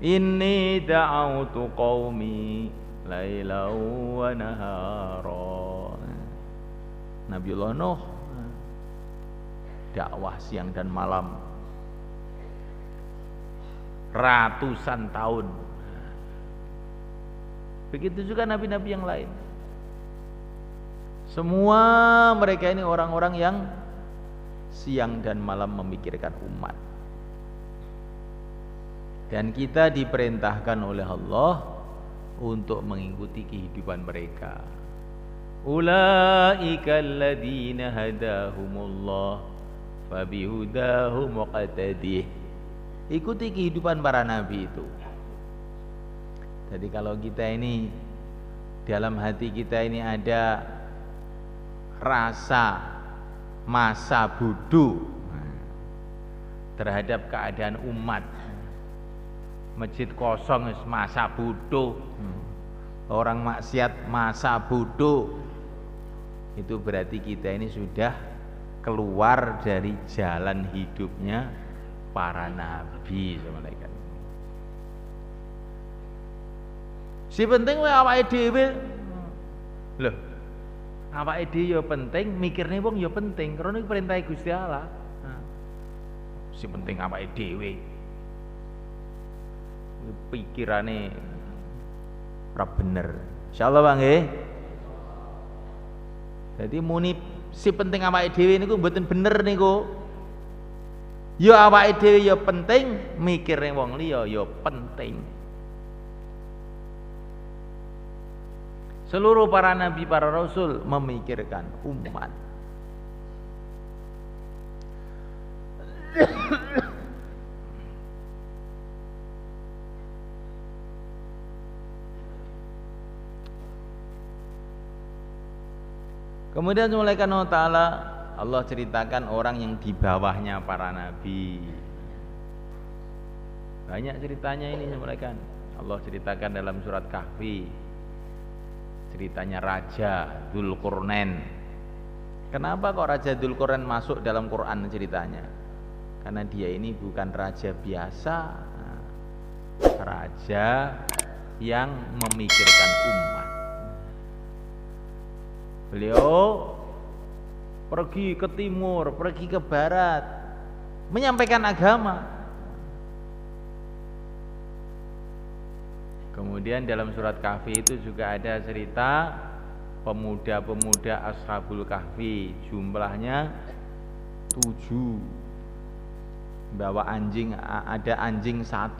Inni da'autu qaumi lailau wa nahara. Nabiullah Nuh dakwah siang dan malam ratusan tahun. Begitu juga nabi-nabi yang lain. Semua mereka ini orang-orang yang siang dan malam memikirkan umat. Dan kita diperintahkan oleh Allah untuk mengikuti kehidupan mereka. Ulaika alladzina hadahumullah fabihudahu muqtadih. Ikuti kehidupan para nabi itu. Jadi kalau kita ini dalam hati kita ini ada rasa masa bodoh terhadap keadaan umat, masjid kosong masa bodoh, orang maksiat masa bodoh, itu berarti kita ini sudah keluar dari jalan hidupnya para nabi. Si penting wae awake dhewe. Loh, awake dhewe ya penting, mikirne wong ya penting, karena iki perintah Gusti Allah. Si penting awake dhewe. Pikirane ora bener. Insyaallah Bang nggih. Jadi muni si penting awake dhewe niku mboten bener niku. Ya awake dhewe ya penting, mikirne wong liya ya penting. Seluruh para nabi, para rasul memikirkan umat. Kemudian Subhanahu wa ta'ala Allah ceritakan orang yang di bawahnya para nabi. Banyak ceritanya ini Subhanahu. Allah ceritakan dalam surat Kahfi. Ceritanya Raja Dzulqarnain. Kenapa kok Raja Dzulqarnain masuk dalam Quran ceritanya? Karena dia ini bukan raja biasa, raja yang memikirkan umat. Beliau pergi ke timur, pergi ke barat, menyampaikan agama. Kemudian dalam surat Kahfi itu juga ada cerita pemuda-pemuda Ashabul Kahfi, jumlahnya 7. Bawa anjing, ada anjing 1.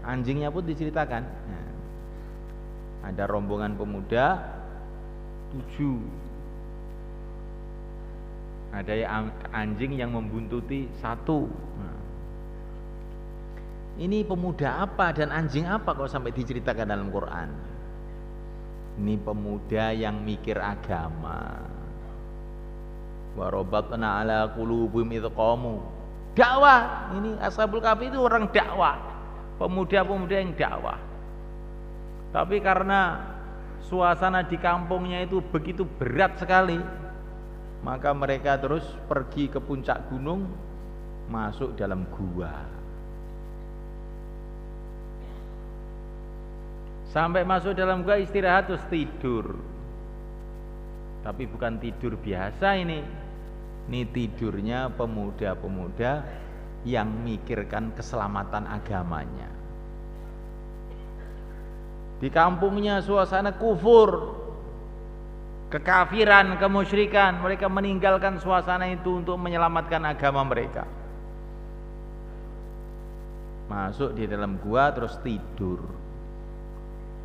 Anjingnya pun diceritakan. Nah, ada rombongan pemuda 7. Ada anjing yang membuntuti 1. Nah, ini pemuda apa dan anjing apa kok sampai diceritakan dalam Quran? Ini pemuda yang mikir agama. Wa rabatna ala qulubihim idh qamu. Dakwah. Ini Ashabul Kahfi itu orang dakwah. Pemuda-pemuda yang dakwah. Tapi karena suasana di kampungnya itu begitu berat sekali, maka mereka terus pergi ke puncak gunung, masuk dalam gua. Sampai masuk dalam gua istirahat terus tidur. Tapi bukan tidur biasa ini. Ini tidurnya pemuda-pemuda yang mikirkan keselamatan agamanya. Di kampungnya suasana kufur, kekafiran, kemusyrikan. Mereka meninggalkan suasana itu untuk menyelamatkan agama mereka. Masuk di dalam gua terus tidur.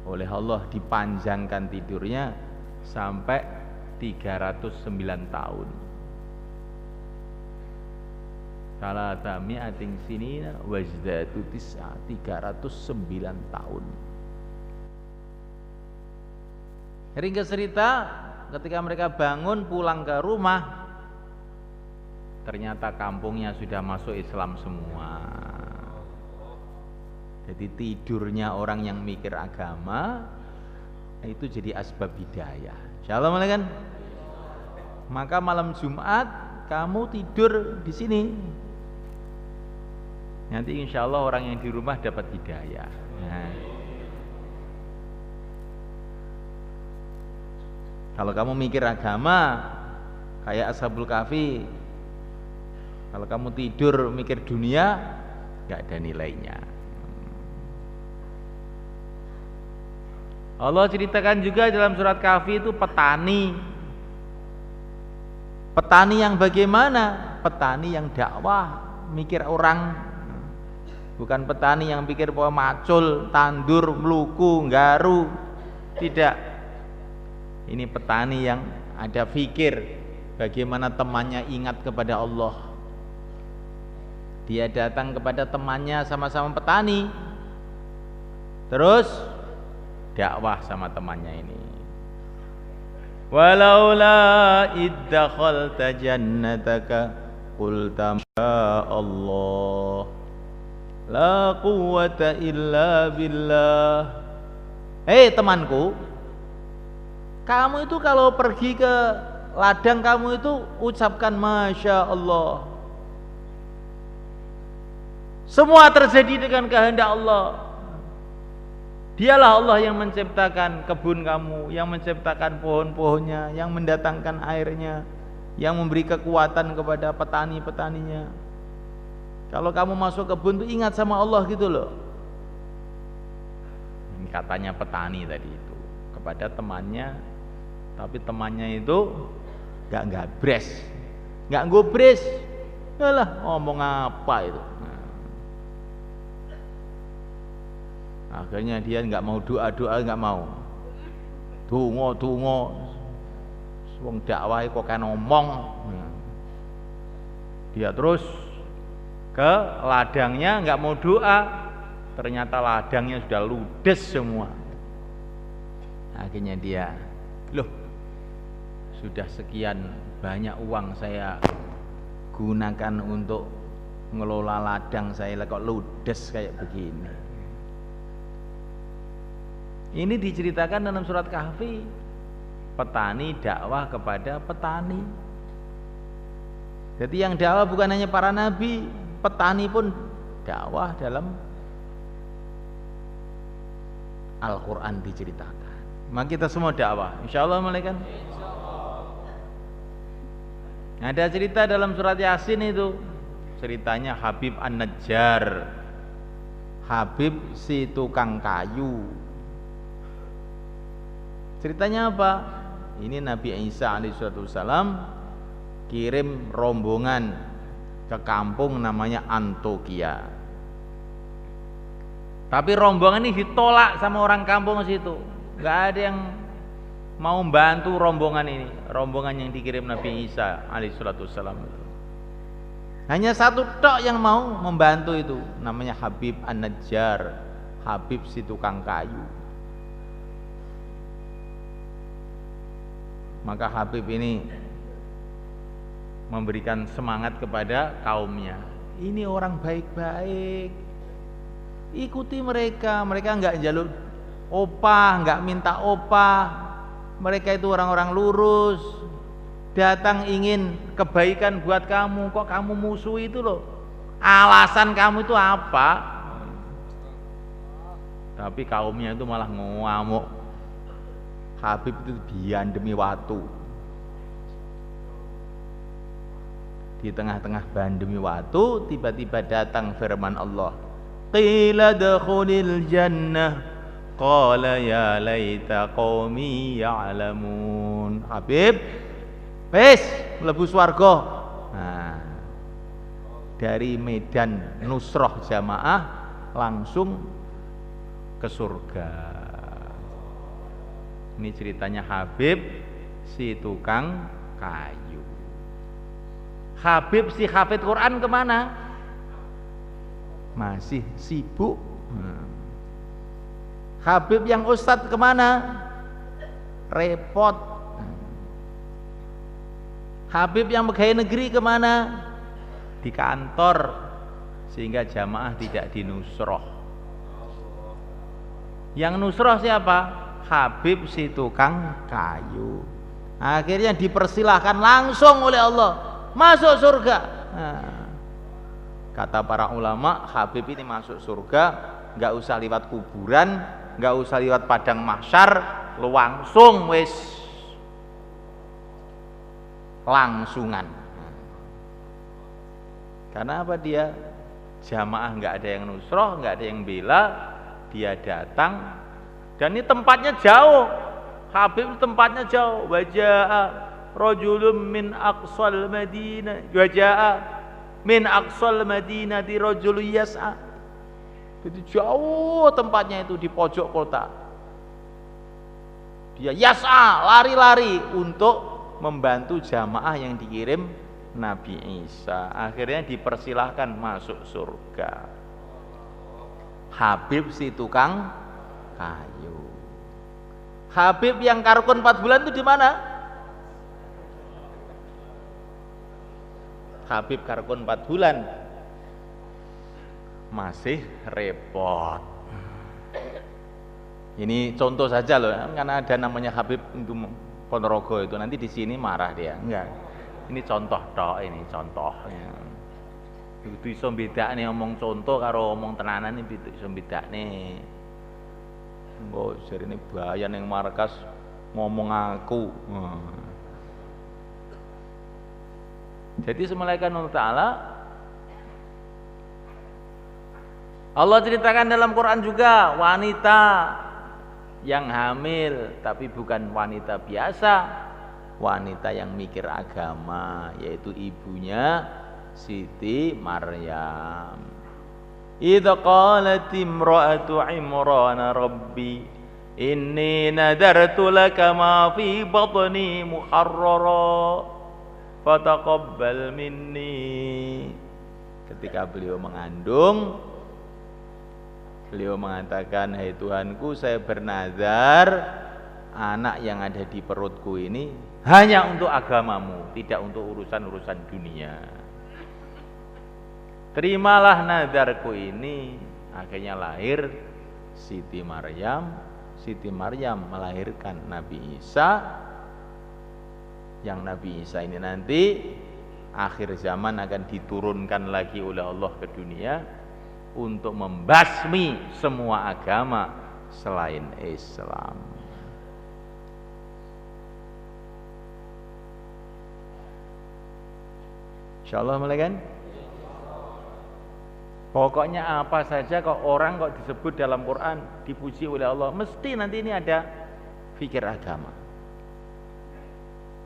Oleh Allah dipanjangkan tidurnya sampai 309 tahun. Salata mi'atin sinina wazdatu tis'a, 309 tahun. Ringkas cerita, ketika mereka bangun pulang ke rumah, ternyata kampungnya sudah masuk Islam semua. Jadi tidurnya orang yang mikir agama itu jadi asbab hidayah. Shalom alaikum. Maka malam Jumat kamu tidur di sini. Nanti insya Allah orang yang di rumah dapat hidayah. Nah. Kalau kamu mikir agama kayak Ashabul Kahfi, kalau kamu tidur mikir dunia, gak ada nilainya. Allah ceritakan juga dalam surat Kahfi itu petani. Petani yang bagaimana? Petani yang dakwah, mikir orang. Bukan petani yang pikir bahwa macul, tandur, meluku, nggaru. Tidak. Ini petani yang ada fikir bagaimana temannya ingat kepada Allah. Dia datang kepada temannya sama-sama petani, terus dakwah sama temannya ini. Walaula iddakhalta jannataka qulta ma Allah la quwwata illa billah. Hei temanku, kamu itu kalau pergi ke ladang kamu itu ucapkan Masya Allah. Semua terjadi dengan kehendak Allah. Dialah Allah yang menciptakan kebun kamu, yang menciptakan pohon-pohonnya, yang mendatangkan airnya, yang memberi kekuatan kepada petani-petaninya. Kalau kamu masuk kebun itu ingat sama Allah gitu loh. Ini katanya petani tadi itu kepada temannya, tapi temannya itu gak gabres, gak gobres. Yalah, ngomong apa itu? Akhirnya dia nggak mau doa, nggak mau. Tungo, wong dakwah kok kan ngomong. Dia terus ke ladangnya nggak mau doa. Ternyata ladangnya sudah ludes semua. Akhirnya dia, loh, sudah sekian banyak uang saya gunakan untuk ngelola ladang saya, kok ludes kayak begini. Ini diceritakan dalam surat Kahfi. Petani dakwah kepada petani. Jadi yang dakwah bukan hanya para nabi, petani pun dakwah dalam Al-Quran diceritakan. Maka kita semua dakwah, insya Allah malaikat. Ada cerita dalam surat Yasin itu, ceritanya Habib An-Najjar, Habib si tukang kayu. Ceritanya apa? Ini Nabi Isa alaihissalam kirim rombongan ke kampung namanya Antokia. Tapi rombongan ini ditolak sama orang kampung situ. Gak ada yang mau membantu rombongan ini, rombongan yang dikirim Nabi Isa alaihissalam itu. Hanya satu tok yang mau membantu itu, namanya Habib An-Najjar, Habib si tukang kayu. Maka Habib ini memberikan semangat kepada kaumnya. Ini orang baik-baik, ikuti mereka. Mereka enggak jaluk opah, enggak minta opah. Mereka itu orang-orang lurus, datang ingin kebaikan buat kamu. Kok kamu musuh itu loh? Alasan kamu itu apa? Tapi kaumnya itu malah ngamuk. Habib itu diandemi watu. Di tengah-tengah bandemi watu, tiba-tiba datang firman Allah. Qila dakhulil jannah, qala ya laita qaumi ya'lamun. Habib, wis mlebu swarga. Nah, dari medan nusrah jamaah langsung ke surga. Ini ceritanya Habib si tukang kayu. Habib si hafid Quran kemana? Masih sibuk. Habib yang ustadz kemana? Repot. Habib yang pegawai negeri kemana? Di kantor, sehingga jamaah tidak dinusroh. Yang nusroh siapa? Habib si tukang kayu. Akhirnya dipersilahkan langsung oleh Allah masuk surga. Nah, Kata para ulama, Habib ini masuk surga nggak usah lewat kuburan, nggak usah lewat padang mahsyar, langsung wis langsungan. Karena apa? Dia jamaah nggak ada yang nusroh, nggak ada yang bela, dia datang dan ini tempatnya jauh. Habib tempatnya jauh. Wajah rajulun min aqsal Madinah, wajah min aqsal Madinah di rajul yas'a. Itu jauh tempatnya itu di pojok kota. Dia yas'a, lari-lari untuk membantu jamaah yang dikirim Nabi Isa. Akhirnya dipersilahkan masuk surga. Habib si tukang kayu. Habib yang karkun 4 bulan itu di mana? Habib karkun 4 bulan masih repot. Ini contoh saja loh, karena ada namanya Habib untuk Ponorogo itu, nanti di sini marah dia. Enggak. Ini contoh toh, ini contohnya. Itu iso bedakne omong contoh karo omong tenanan iki iso bedakne. Engko jarine bahaya ning markas ngomong aku. Jadi semulaikan Allah Ta'ala Allah ceritakan dalam Quran juga wanita yang hamil, tapi bukan wanita biasa, wanita yang mikir agama, yaitu ibunya Siti Maryam. Idza qalat imra'atu Imran rabbi inni nadartu laka ma fi batni muharrara fataqabbal minni. Ketika beliau mengandung, beliau mengatakan, hai Tuhanku, saya bernazar anak yang ada di perutku ini hanya untuk agamamu, tidak untuk urusan-urusan dunia. Terimalah nazarku ini. Akhirnya lahir Siti Maryam. Siti Maryam melahirkan Nabi Isa. Yang Nabi Isa ini nanti akhir zaman akan diturunkan lagi oleh Allah ke dunia untuk membasmi semua agama selain Islam. Insyaallah mulai kan? Pokoknya apa saja kok orang kok disebut dalam Quran dipuji oleh Allah, mesti nanti ini ada fikir agama.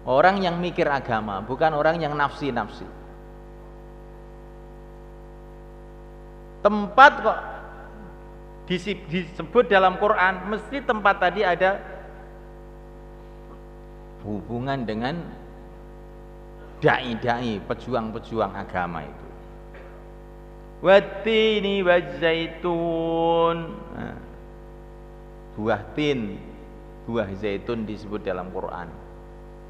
Orang yang mikir agama, bukan orang yang nafsi-nafsi. Tempat kok disebut dalam Quran, mesti tempat tadi ada hubungan dengan dai-dai, pejuang-pejuang agama itu. Wattini wazzaitun. Buah tin, buah zaitun disebut dalam Quran.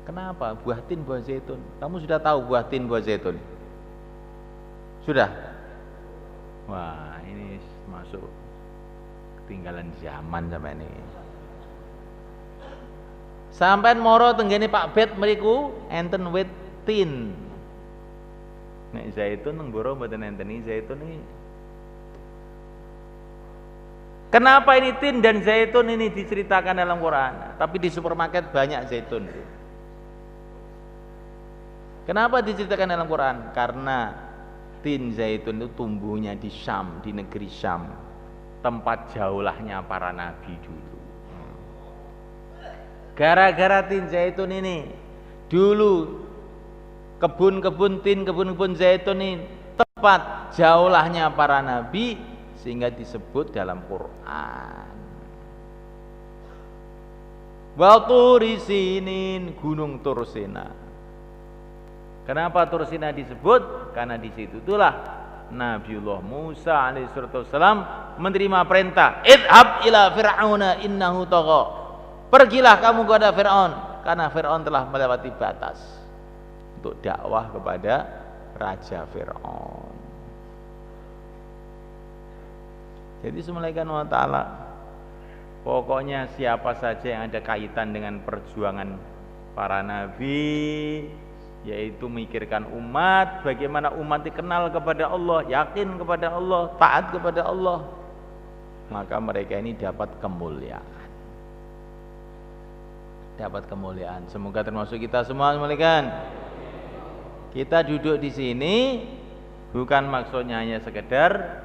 Kenapa? Buah tin, buah zaitun. Kamu sudah tahu buah tin, buah zaitun? Sudah? Wah, ini masuk ketinggalan zaman sampai ini. Sampai moro tenggene Pak Bet mriku enten wit tin. Nek zaitun nang boro mboten enten zaitun iki. Kenapa ini tin dan zaitun ini diceritakan dalam Quran? Tapi di supermarket banyak zaitun. Kenapa diceritakan dalam Quran? Karena tin zaitun itu tumbuhnya di Syam, di negeri Syam, tempat jaulahnya para nabi dulu. Gara-gara tin zaitun ini, dulu kebun-kebun tin, kebun-kebun zaitun ini tempat jaulahnya para nabi, sehingga disebut dalam Quran. Wa turi sinin, gunung Tursina. Kenapa Tursina disebut? Karena di situ itulah Nabiullah Musa alaihissalam menerima perintah, idhab ila fir'auna innahu tagha. Pergilah kamu kepada Fir'aun, karena Fir'aun telah melewati batas, untuk dakwah kepada Raja Fir'aun. Jadi semulaikan Allah Ta'ala, pokoknya siapa saja yang ada kaitan dengan perjuangan para nabi, yaitu memikirkan umat, bagaimana umat dikenal kepada Allah, yakin kepada Allah, taat kepada Allah, maka mereka ini dapat kemuliaan. Dapat kemuliaan. Semoga termasuk kita semua, sekalian. Kita duduk di sini bukan maksudnya hanya sekedar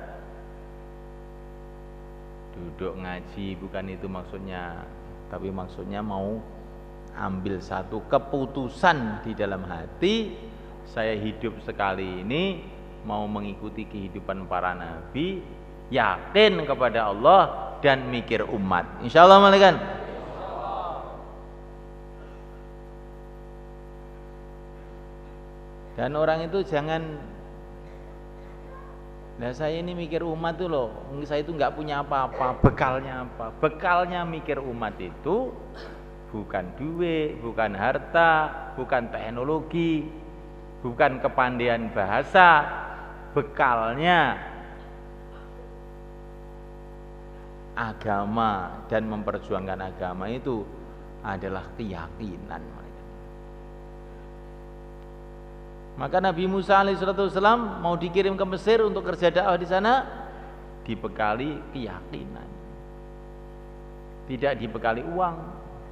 duduk ngaji, bukan itu maksudnya, tapi maksudnya mau ambil satu keputusan di dalam hati, saya hidup sekali ini mau mengikuti kehidupan para nabi, yakin kepada Allah dan mikir umat. Insyaallah, malaikat. Dan orang itu jangan, nah saya ini mikir umat tuh loh, saya itu nggak punya apa-apa, bekalnya apa? Bekalnya mikir umat itu bukan duit, bukan harta, bukan teknologi, bukan kepandaian bahasa. Bekalnya agama, dan memperjuangkan agama itu adalah keyakinan. Maka Nabi Musa alaihissalam mau dikirim ke Mesir untuk kerja dakwah di sana, dibekali keyakinan. Tidak dibekali uang,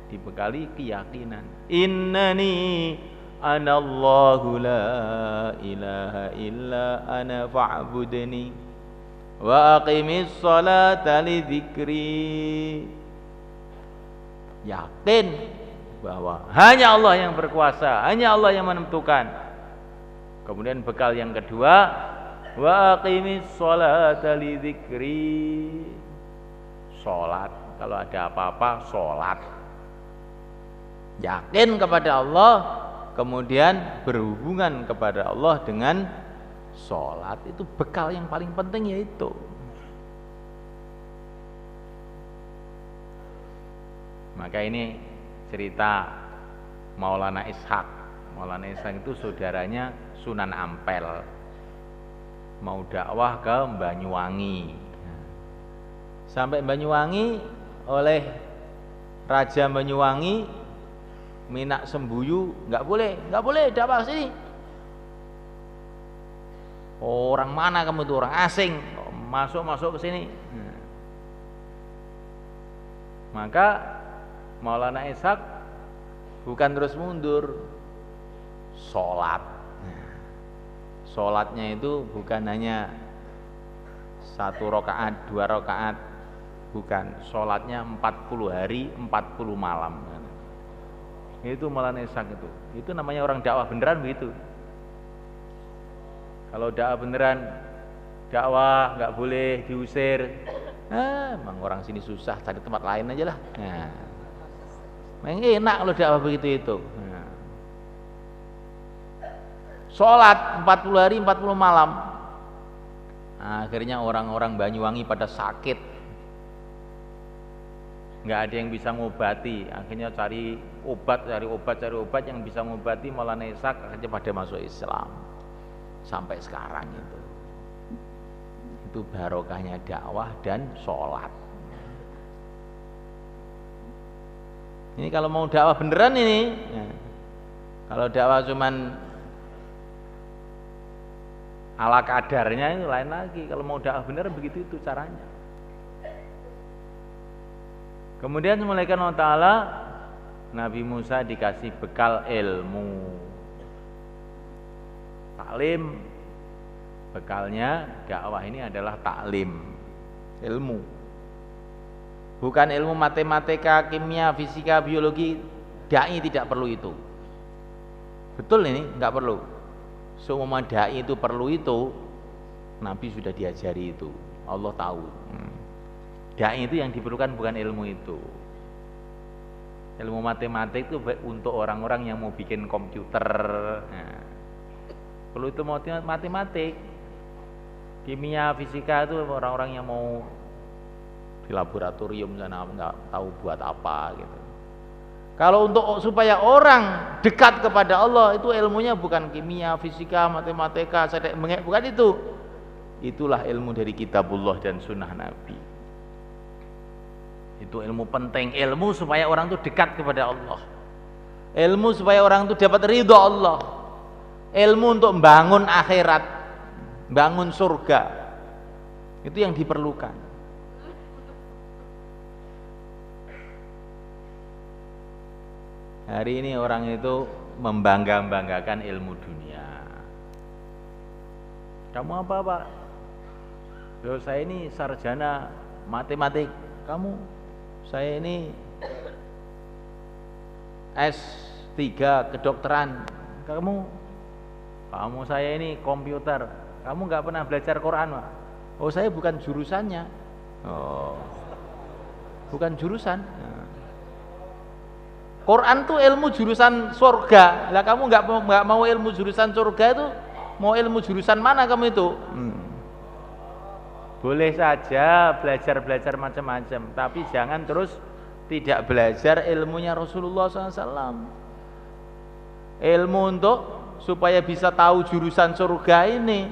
dibekali keyakinan. Innani anallahu la ilaha illa ana fa'budni wa aqimis salata li dzikri. Yakin bahwa hanya Allah yang berkuasa, hanya Allah yang menentukan. Kemudian bekal yang kedua, wa aqimis sholata li dzikri. Salat, kalau ada apa-apa salat. Yakin kepada Allah, kemudian berhubungan kepada Allah dengan salat. Itu bekal yang paling penting, yaitu maka ini cerita Maulana Ishaq. Maulana Ishaq itu saudaranya Sunan Ampel, mau dakwah ke Banyuwangi. Sampai Banyuwangi, oleh Raja Banyuwangi Minak Sembuyu, nggak boleh dakwah sini. Orang mana kamu tuh, orang asing, masuk ke sini. Maka Maulana Ishaq bukan terus mundur, sholat. Sholatnya itu bukan hanya 1 rakaat, 2 rakaat, bukan. Sholatnya 40 hari, 40 malam. Itu Maulana Ishaq itu namanya orang dakwah beneran begitu. Kalau dakwah beneran, dakwah nggak boleh diusir. Emang orang sini susah, cari tempat lain aja lah. Nah, memang enak kalau dakwah begitu itu. Sholat 40 hari 40 malam. Akhirnya orang-orang Banyuwangi pada sakit, nggak ada yang bisa ngobati. Akhirnya cari obat yang bisa ngobati. Maulana Ishaq akhirnya pada masuk Islam sampai sekarang. Itu barokahnya dakwah dan sholat. Ini kalau mau dakwah beneran ini, kalau dakwah cuman ala kadarnya itu lain lagi. Kalau mau dakwah bener begitu itu caranya. Kemudian mulaikan Allah Ta'ala, Nabi Musa dikasih bekal ilmu, taklim. Bekalnya dakwah ini adalah taklim, ilmu. Bukan ilmu matematika, kimia, fisika, biologi. Dai tidak perlu itu. Betul ini, enggak perlu. Semua dai itu perlu itu, Nabi sudah diajari itu, Allah tahu. Dai itu yang diperlukan bukan ilmu itu. Ilmu matematik itu untuk orang-orang yang mau bikin komputer. Perlu itu matematik. Kimia, fisika itu orang-orang yang mau di laboratorium sana, nggak tahu buat apa gitu. Kalau untuk supaya orang dekat kepada Allah, itu ilmunya bukan kimia, fisika, matematika, bukan itu. Itulah ilmu dari kitabullah dan sunnah Nabi. Itu ilmu penting, ilmu supaya orang itu dekat kepada Allah. Ilmu supaya orang itu dapat ridha Allah. Ilmu untuk membangun akhirat, bangun surga, itu yang diperlukan. Hari ini orang itu membangga-banggakan ilmu dunia. Kamu apa, Pak? Loh, saya ini sarjana matematik. Kamu? Saya ini S3 kedokteran. Kamu saya ini komputer. Kamu nggak pernah belajar Quran, Pak? Oh, saya bukan jurusannya. Oh, bukan jurusan. Quran tuh ilmu jurusan surga. Lah kamu nggak mau ilmu jurusan surga itu, mau ilmu jurusan mana kamu itu? Boleh saja belajar macam-macam, tapi jangan terus tidak belajar ilmunya Rasulullah SAW. Ilmu untuk supaya bisa tahu jurusan surga ini.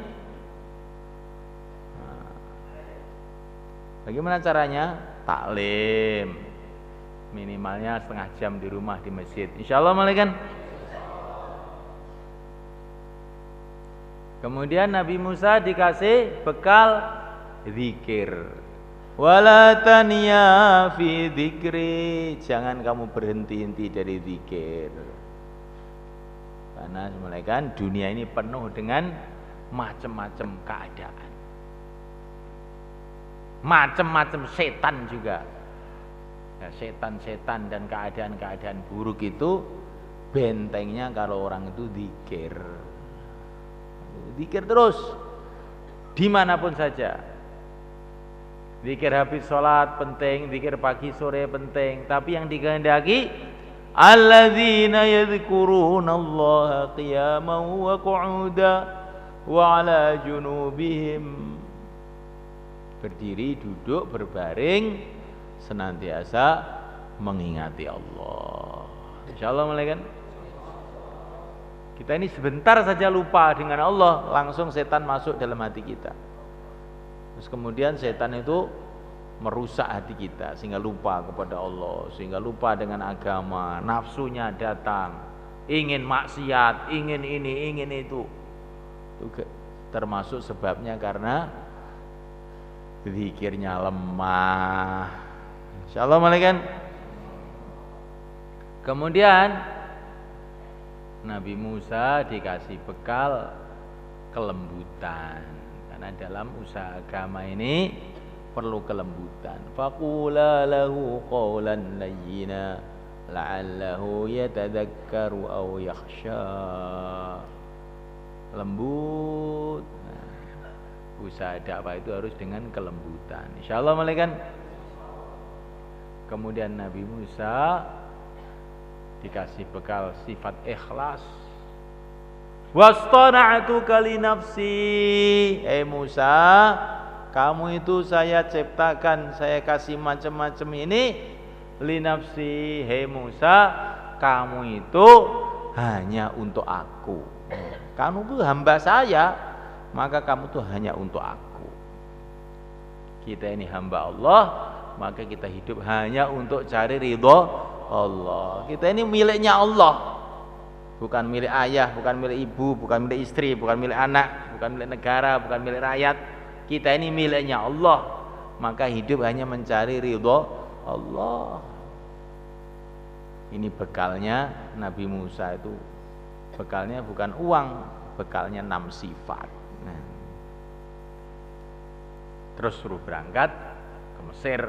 Bagaimana caranya? Taklim, minimalnya setengah jam di rumah di masjid. Insyaallah malaikat. Kemudian Nabi Musa dikasih bekal zikir. Wala taniya fi dzikri, jangan kamu berhenti-henti dari zikir. Karena malaikat dunia ini penuh dengan macam-macam keadaan. Macam-macam setan juga. Ya, setan-setan dan keadaan-keadaan buruk itu bentengnya kalau orang itu zikir. Zikir terus dimanapun saja. Zikir habis sholat penting, zikir pagi sore penting, tapi yang dikehendaki alladzina yadhkuruna Allaha qiyaman wa qu'uda wa 'ala junubihim, berdiri, duduk, berbaring, senantiasa mengingati Allah. Insyaallah malaikat. Kita ini sebentar saja lupa dengan Allah, langsung setan masuk dalam hati kita. Terus kemudian setan itu merusak hati kita sehingga lupa kepada Allah, sehingga lupa dengan agama, nafsunya datang, ingin maksiat, ingin ini, ingin itu. Itu termasuk sebabnya karena zikirnya lemah. Insyaallah malaikat. Kemudian Nabi Musa dikasih bekal kelembutan. Karena dalam usaha agama ini perlu kelembutan. Faqula lahu qawlan layyina la'allahu yatadakkaru aw yakhsha. Lembut. Usaha dakwah itu harus dengan kelembutan. Insyaallah malaikat. Kemudian Nabi Musa dikasih bekal sifat ikhlas. Wastana'tuka li nafsi. Musa, kamu itu saya ciptakan, saya kasih macam-macam ini li nafsi. Musa, kamu itu hanya untuk aku. Kamu itu hamba saya, maka kamu itu hanya untuk aku. Kita ini hamba Allah, maka kita hidup hanya untuk cari ridho Allah. Kita ini miliknya Allah, bukan milik ayah, bukan milik ibu, bukan milik istri, bukan milik anak, bukan milik negara, bukan milik rakyat. Kita ini miliknya Allah, maka hidup hanya mencari ridho Allah. Ini bekalnya Nabi Musa itu. Bekalnya bukan uang, bekalnya 6 sifat. Nah, terus suruh berangkat ke Mesir.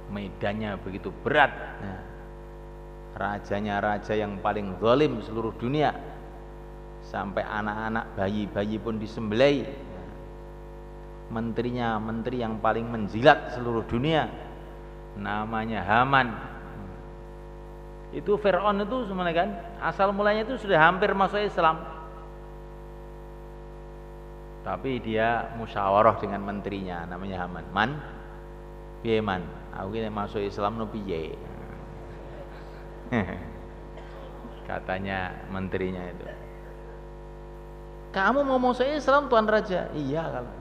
Medannya begitu berat. Nah, rajanya raja yang paling zalim seluruh dunia, sampai anak-anak bayi-bayi pun disembelih. Menterinya menteri yang paling menjilat seluruh dunia, namanya Haman. Itu Fir'aun itu sebenarnya kan asal mulanya itu sudah hampir masuk Islam, tapi dia musyawarah dengan menterinya namanya Haman. Piye man, aku ini masuk Islam no piye? Katanya menterinya itu, kamu mau masuk Islam Tuan Raja? Iya. Kalau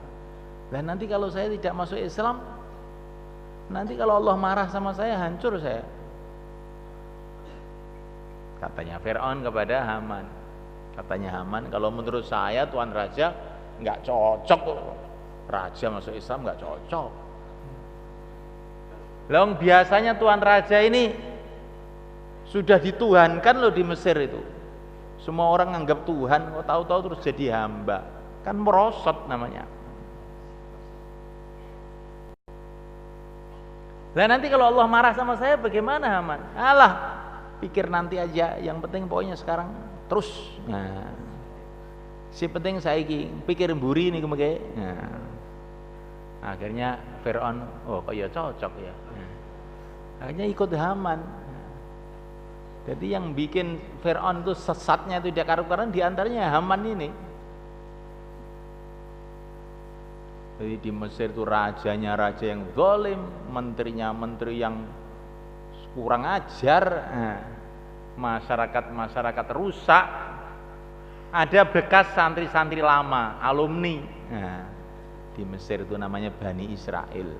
dan nanti kalau saya tidak masuk Islam, nanti kalau Allah marah sama saya, hancur saya. Katanya Fir'aun kepada Haman. Katanya Haman, kalau menurut saya Tuan Raja nggak cocok. Raja masuk Islam nggak cocok. Long biasanya Tuan Raja ini sudah dituhankan loh di Mesir itu. Semua orang anggap Tuhan, kok tahu-tahu terus jadi hamba. Kan merosot namanya. Lah nanti kalau Allah marah sama saya bagaimana Haman? Alah, pikir nanti aja, yang penting pokoknya sekarang terus. Nah, si penting saiki pikir mburi nih kemege. Nah, akhirnya Fir'aun, oh kok ya cocok ya. Nah, akhirnya ikut Haman. Jadi yang bikin Fir'aun itu sesatnya itu dia karu-karuan diantaranya Haman ini. Jadi di Mesir itu rajanya raja yang zalim, menterinya menteri yang kurang ajar, masyarakat rusak. Ada bekas santri-santri lama, alumni. Nah, di Mesir itu namanya Bani Israel.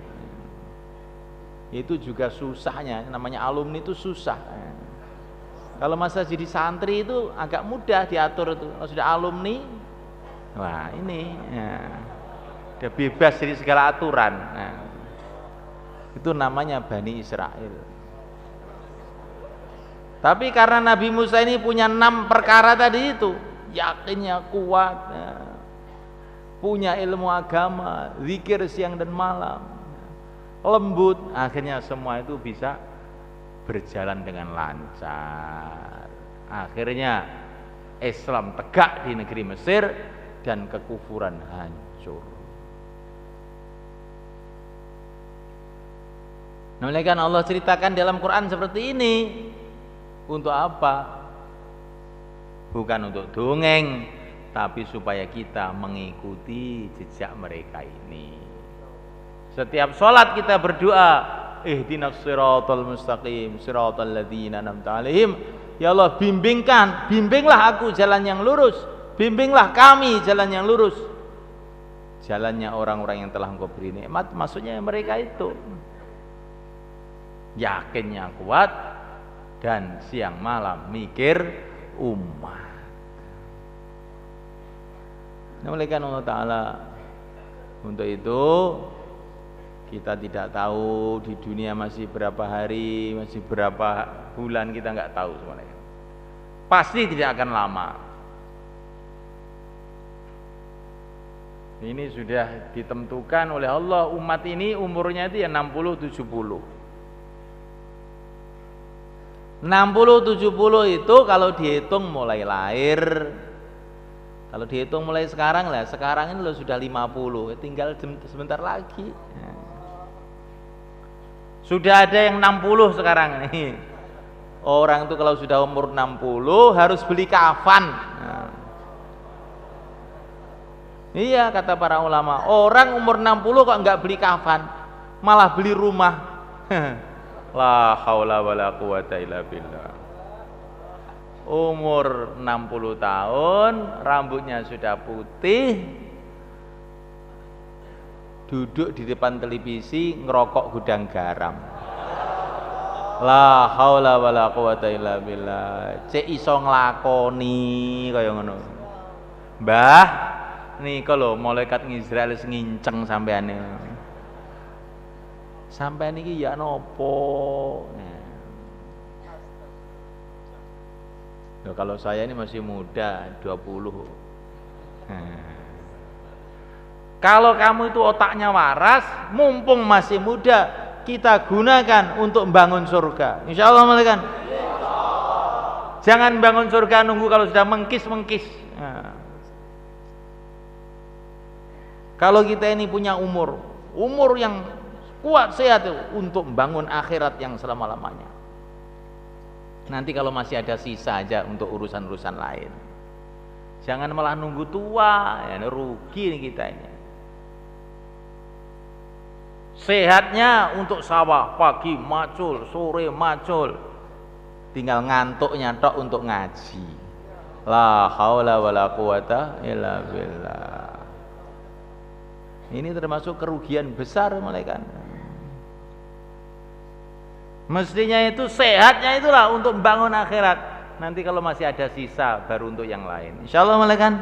Itu juga susahnya, namanya alumni itu susah. Kalau masa jadi santri itu agak mudah diatur itu. Kalau sudah alumni, wah ini. Dia bebas dari segala aturan. Nah, itu namanya Bani Israel. Tapi karena Nabi Musa ini punya 6 perkara tadi itu, yakinnya kuat, punya ilmu agama, zikir siang dan malam, lembut, akhirnya semua itu bisa berjalan dengan lancar. Akhirnya Islam tegak di negeri Mesir dan kekufuran hancur. Namanya kan Allah ceritakan dalam Quran seperti ini. Untuk apa? Bukan untuk dongeng, tapi supaya kita mengikuti jejak mereka ini. Setiap sholat kita berdoa, ihdinas siratal mustaqim, siratal ladzina an'amta 'alaihim. Ya Allah, bimbinglah aku jalan yang lurus, bimbinglah kami jalan yang lurus. Jalannya orang-orang yang telah Engkau beri nikmat, maksudnya mereka itu. Yakinnya kuat dan siang malam mikir umat. Namanya Allah Ta'ala. Untuk itu kita tidak tahu di dunia masih berapa hari, masih berapa bulan, kita nggak tahu semuanya. Pasti tidak akan lama. Ini sudah ditentukan oleh Allah, umat ini umurnya itu ya 60-70. 60-70 itu kalau dihitung mulai lahir. Kalau dihitung mulai sekarang lah, sekarang ini lo sudah 50, tinggal sebentar lagi. Sudah ada yang 60 sekarang nih. Orang itu kalau sudah umur 60 harus beli kafan. Iya, kata para ulama, orang umur 60 kok enggak beli kafan, malah beli rumah. La haula wala quwata illa billah. Umur 60 tahun, rambutnya sudah putih, duduk di depan televisi ngerokok gudang garam. La haula wala quwata illa billah. Cek iso nglakoni kaya ngono. Mbah, nika lho malaikat Israel nginceng sampeane. Sampai niki ya nopo. Nah, kalau saya ini masih muda, 20. Kalau kamu itu otaknya waras, mumpung masih muda, kita gunakan untuk membangun surga. Insya Allah malaikat. Jangan bangun surga nunggu kalau sudah mengkis-mengkis. Nah. Kalau kita ini punya umur yang kuat sehat untuk membangun akhirat yang selama-lamanya. Nanti kalau masih ada sisa aja untuk urusan-urusan lain. Jangan malah nunggu tua, ya rugi nih kita ini. Sehatnya untuk sawah, pagi macul, sore macul. Tinggal ngantuknya tok untuk ngaji. La haula wala quwata illa billah. Ini termasuk kerugian besar malaikat. Mestinya itu sehatnya itulah untuk membangun akhirat. Nanti kalau masih ada sisa baru untuk yang lain. Insyaallah, Malekan.